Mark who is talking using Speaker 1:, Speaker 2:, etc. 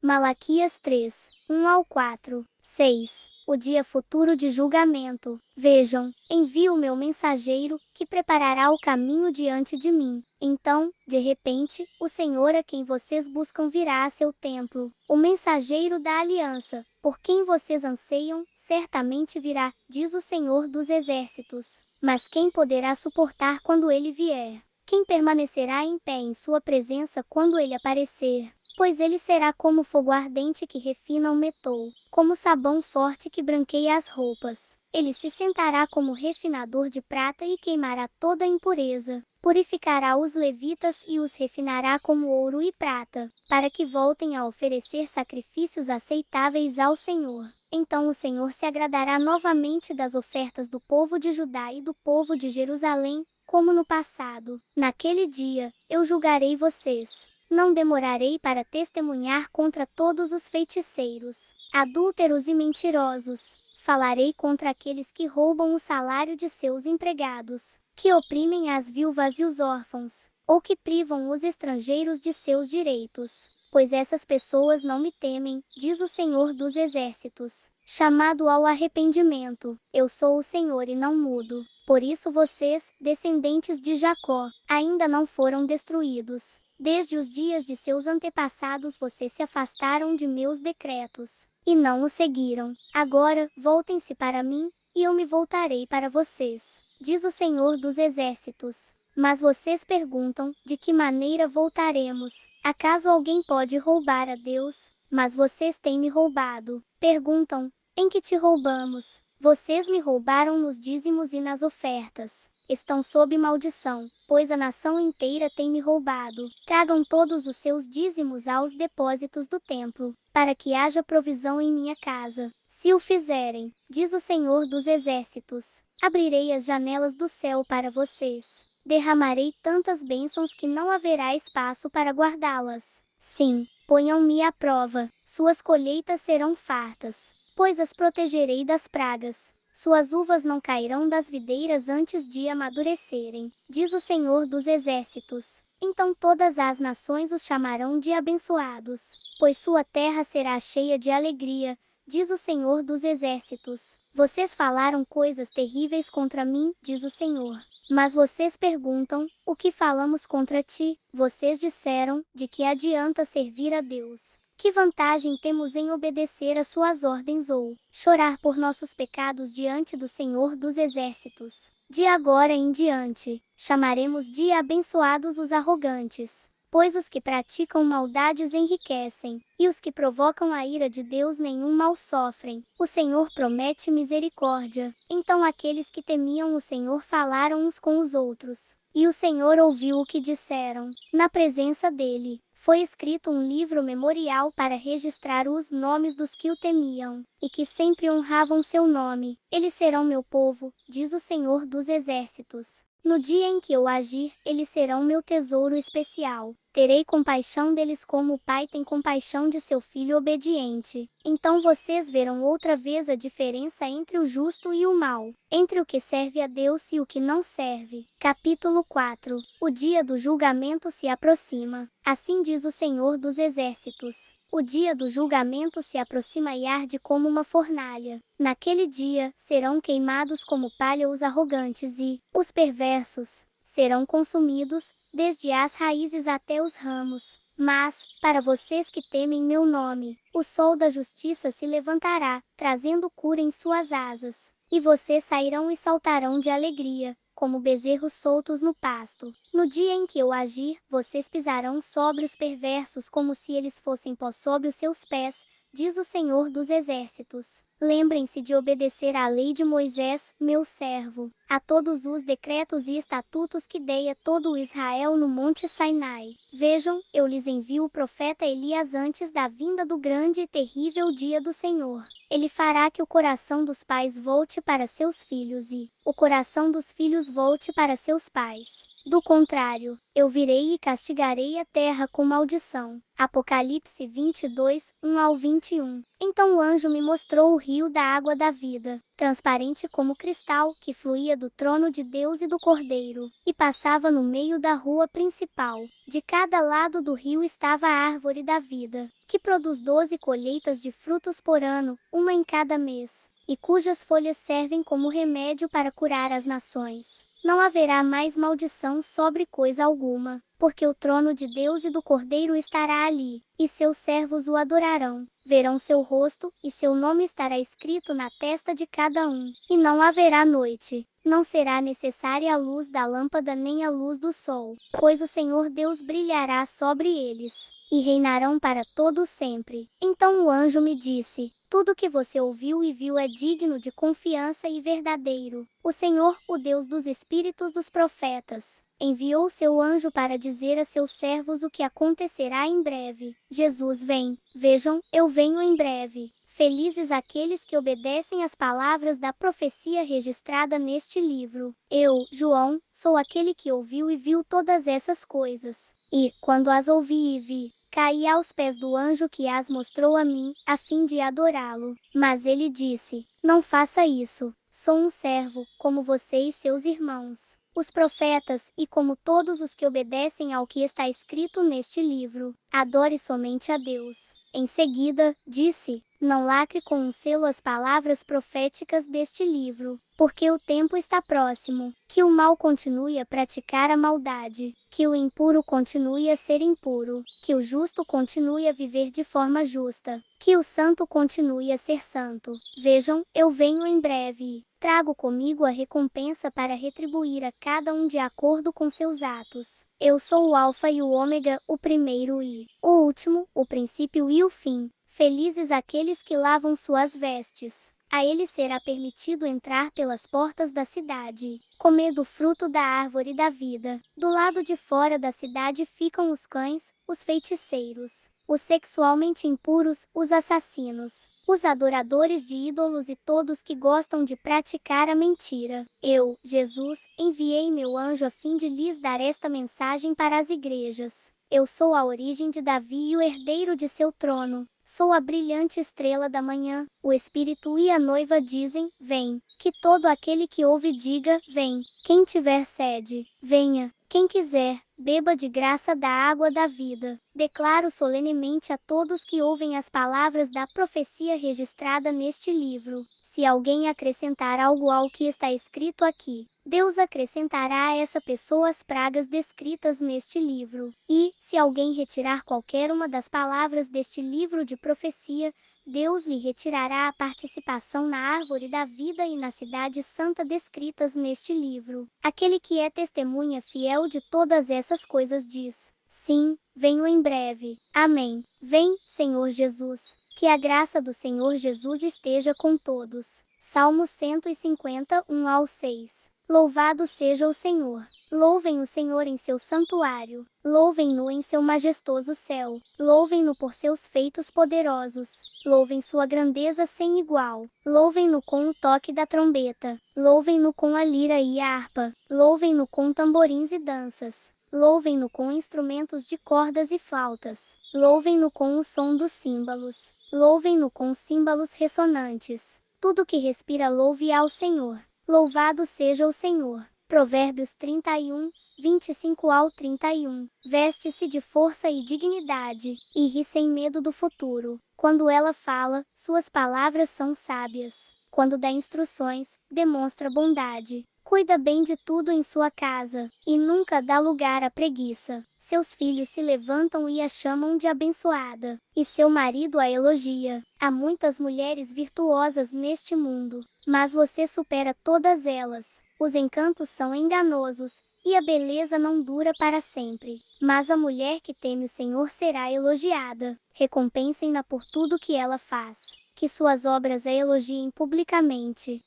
Speaker 1: Malaquias 3, 1 ao 4, 6. O dia futuro de julgamento. Vejam, envio o meu mensageiro, que preparará o caminho diante de mim. Então, de repente, o Senhor a quem vocês buscam virá a seu templo. O mensageiro da aliança, por quem vocês anseiam, certamente virá, diz o Senhor dos Exércitos. Mas quem poderá suportar quando ele vier? Quem permanecerá em pé em sua presença quando ele aparecer? Pois ele será como fogo ardente que refina o metal, como sabão forte que branqueia as roupas. Ele se sentará como refinador de prata e queimará toda a impureza. Purificará os levitas e os refinará como ouro e prata, para que voltem a oferecer sacrifícios aceitáveis ao Senhor. Então o Senhor se agradará novamente das ofertas do povo de Judá e do povo de Jerusalém, como no passado. Naquele dia, eu julgarei vocês. Não demorarei para testemunhar contra todos os feiticeiros, adúlteros e mentirosos. Falarei contra aqueles que roubam o salário de seus empregados, que oprimem as viúvas e os órfãos, ou que privam os estrangeiros de seus direitos. Pois essas pessoas não me temem, diz o Senhor dos Exércitos. Chamado ao arrependimento, eu sou o Senhor e não mudo. Por isso vocês, descendentes de Jacó, ainda não foram destruídos. Desde os dias de seus antepassados vocês se afastaram de meus decretos, e não os seguiram. Agora, voltem-se para mim, e eu me voltarei para vocês, diz o Senhor dos Exércitos. Mas vocês perguntam, de que maneira voltaremos? Acaso alguém pode roubar a Deus? Mas vocês têm me roubado. Perguntam, em que te roubamos? Vocês me roubaram nos dízimos e nas ofertas. Estão sob maldição, pois a nação inteira tem me roubado. Tragam todos os seus dízimos aos depósitos do templo, para que haja provisão em minha casa. Se o fizerem, diz o Senhor dos Exércitos, abrirei as janelas do céu para vocês. Derramarei tantas bênçãos que não haverá espaço para guardá-las. Sim, ponham-me à prova, suas colheitas serão fartas, pois as protegerei das pragas. Suas uvas não cairão das videiras antes de amadurecerem, diz o Senhor dos Exércitos. Então todas as nações os chamarão de abençoados, pois sua terra será cheia de alegria, diz o Senhor dos Exércitos. Vocês falaram coisas terríveis contra mim, diz o Senhor. Mas vocês perguntam, o que falamos contra ti? Vocês disseram, de que adianta servir a Deus? Que vantagem temos em obedecer às suas ordens ou chorar por nossos pecados diante do Senhor dos Exércitos? De agora em diante, chamaremos de abençoados os arrogantes, pois os que praticam maldades enriquecem, e os que provocam a ira de Deus nenhum mal sofrem. O Senhor promete misericórdia. Então aqueles que temiam o Senhor falaram uns com os outros, e o Senhor ouviu o que disseram. Na presença dele, foi escrito um livro memorial para registrar os nomes dos que o temiam, e que sempre honravam seu nome. Eles serão meu povo, diz o Senhor dos Exércitos. No dia em que eu agir, eles serão meu tesouro especial. Terei compaixão deles como o pai tem compaixão de seu filho obediente. Então vocês verão outra vez a diferença entre o justo e o mau, entre o que serve a Deus e o que não serve. Capítulo 4. O dia do julgamento se aproxima. Assim diz o Senhor dos Exércitos. O dia do julgamento se aproxima e arde como uma fornalha. Naquele dia, serão queimados como palha os arrogantes e os perversos serão consumidos, desde as raízes até os ramos. Mas, para vocês que temem meu nome, o sol da justiça se levantará, trazendo cura em suas asas. E vocês sairão e saltarão de alegria, como bezerros soltos no pasto. No dia em que eu agir, vocês pisarão sobre os perversos como se eles fossem pó sob os seus pés, diz o Senhor dos Exércitos. Lembrem-se de obedecer à lei de Moisés, meu servo, a todos os decretos e estatutos que dei a todo o Israel no monte Sinai. Vejam, eu lhes envio o profeta Elias antes da vinda do grande e terrível dia do Senhor. Ele fará que o coração dos pais volte para seus filhos e o coração dos filhos volte para seus pais. Do contrário, eu virei e castigarei a terra com maldição. Apocalipse 22, 1 ao 21. Então o anjo me mostrou o rio da água da vida, transparente como cristal, que fluía do trono de Deus e do Cordeiro, e passava no meio da rua principal. De cada lado do rio estava a árvore da vida, que produz 12 colheitas de frutos por ano, uma em cada mês, e cujas folhas servem como remédio para curar as nações. Não haverá mais maldição sobre coisa alguma, porque o trono de Deus e do Cordeiro estará ali, e seus servos o adorarão. Verão seu rosto, e seu nome estará escrito na testa de cada um. E não haverá noite. Não será necessária a luz da lâmpada nem a luz do sol, pois o Senhor Deus brilhará sobre eles, e reinarão para todo sempre. Então o anjo me disse: tudo que você ouviu e viu é digno de confiança e verdadeiro. O Senhor, o Deus dos espíritos dos profetas, enviou seu anjo para dizer a seus servos o que acontecerá em breve. Jesus vem. Vejam, eu venho em breve. Felizes aqueles que obedecem às palavras da profecia registrada neste livro. Eu, João, sou aquele que ouviu e viu todas essas coisas. E, quando as ouvi e vi, caí aos pés do anjo que as mostrou a mim, a fim de adorá-lo. Mas ele disse: não faça isso. Sou um servo, como você e seus irmãos, os profetas, e como todos os que obedecem ao que está escrito neste livro. Adore somente a Deus. Em seguida, disse: não lacre com um selo as palavras proféticas deste livro, porque o tempo está próximo. Que o mal continue a praticar a maldade, que o impuro continue a ser impuro, que o justo continue a viver de forma justa, que o santo continue a ser santo. Vejam, eu venho em breve. Trago comigo a recompensa para retribuir a cada um de acordo com seus atos. Eu sou o Alfa e o Ômega, o primeiro e o último, o princípio e o fim. Felizes aqueles que lavam suas vestes. A eles será permitido entrar pelas portas da cidade, comer do fruto da árvore da vida. Do lado de fora da cidade ficam os cães, os feiticeiros, os sexualmente impuros, os assassinos, os adoradores de ídolos e todos que gostam de praticar a mentira. Eu, Jesus, enviei meu anjo a fim de lhes dar esta mensagem para as igrejas. Eu sou a origem de Davi e o herdeiro de seu trono. Sou a brilhante estrela da manhã. O Espírito e a noiva dizem: vem. Que todo aquele que ouve diga: vem. Quem tiver sede, venha. Quem quiser, beba de graça da água da vida. Declaro solenemente a todos que ouvem as palavras da profecia registrada neste livro: se alguém acrescentar algo ao que está escrito aqui, Deus acrescentará a essa pessoa as pragas descritas neste livro. E, se alguém retirar qualquer uma das palavras deste livro de profecia, Deus lhe retirará a participação na árvore da vida e na cidade santa descritas neste livro. Aquele que é testemunha fiel de todas essas coisas diz: sim, venho em breve. Amém. Vem, Senhor Jesus. Que a graça do Senhor Jesus esteja com todos. Salmo 150, 1 ao 6. Louvado seja o Senhor. Louvem o Senhor em seu santuário. Louvem-no em seu majestoso céu. Louvem-no por seus feitos poderosos. Louvem sua grandeza sem igual. Louvem-no com o toque da trombeta. Louvem-no com a lira e a harpa. Louvem-no com tamborins e danças. Louvem-no com instrumentos de cordas e flautas. Louvem-no com o som dos símbolos. Louvem-no com símbolos ressonantes. Tudo que respira louve ao Senhor. Louvado seja o Senhor. Provérbios 31, 25 ao 31. Veste-se de força e dignidade, e ri sem medo do futuro. Quando ela fala, suas palavras são sábias. Quando dá instruções, demonstra bondade. Cuida bem de tudo em sua casa, e nunca dá lugar à preguiça. Seus filhos se levantam e a chamam de abençoada, e seu marido a elogia. Há muitas mulheres virtuosas neste mundo, mas você supera todas elas. Os encantos são enganosos, e a beleza não dura para sempre. Mas a mulher que teme o Senhor será elogiada. Recompensem-na por tudo que ela faz. Que suas obras a elogiem publicamente.